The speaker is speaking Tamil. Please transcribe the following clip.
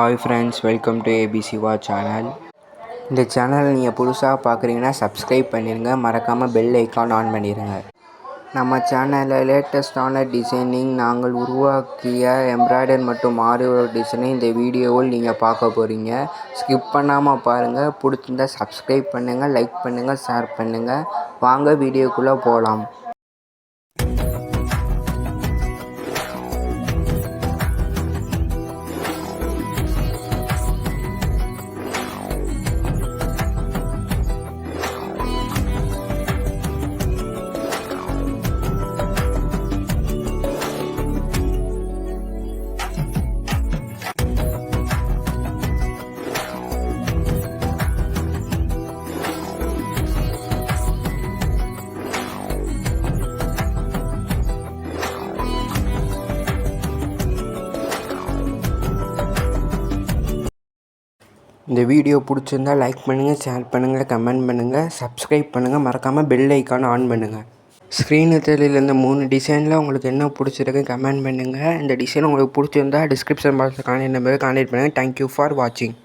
Hi friends, welcome to ABC வா சேனல். இந்த சேனல் நீங்கள் புதுசாக பார்க்குறீங்கன்னா சப்ஸ்கிரைப் பண்ணிடுங்க, மறக்காமல் பெல் ஐக்கான் ஆன் பண்ணிடுங்க. நம்ம சேனலில் லேட்டஸ்டான டிசைனிங் நாங்கள் உருவாக்கிய எம்ப்ராய்டரி மற்றும் ஆரி ஒர்க் டிசைனை இந்த வீடியோவில் நீங்கள் பார்க்க போகிறீங்க. ஸ்கிப் பண்ணாமல் பாருங்கள். பிடிச்சிருந்தா சப்ஸ்கிரைப் பண்ணுங்கள், லைக் பண்ணுங்கள், ஷேர் பண்ணுங்கள். வாங்க வீடியோக்குள்ளே போகலாம். இந்த வீடியோ பிடிச்சிருந்தால் லைக் பண்ணுங்கள், ஷேர் பண்ணுங்கள், கமெண்ட் பண்ணுங்கள், சப்ஸ்கிரைப் பண்ணுங்கள், மறக்காமல் பெல் ஐக்கான் ஆன் பண்ணுங்கள். ஸ்க்ரீனு தெரியல இந்த 3 டிசைனில் உங்களுக்கு என்ன பிடிச்சிருக்கு கமெண்ட் பண்ணுங்கள். இந்த டிசைன் உங்களுக்கு பிடிச்சிருந்தா டிஸ்கிரிப்ஷன் பாக்ஸில் கான்டெக்ட் நம்பருக்கு கான்டெக்ட் பண்ணுங்கள். தேங்க்யூ ஃபார் வாட்சிங்.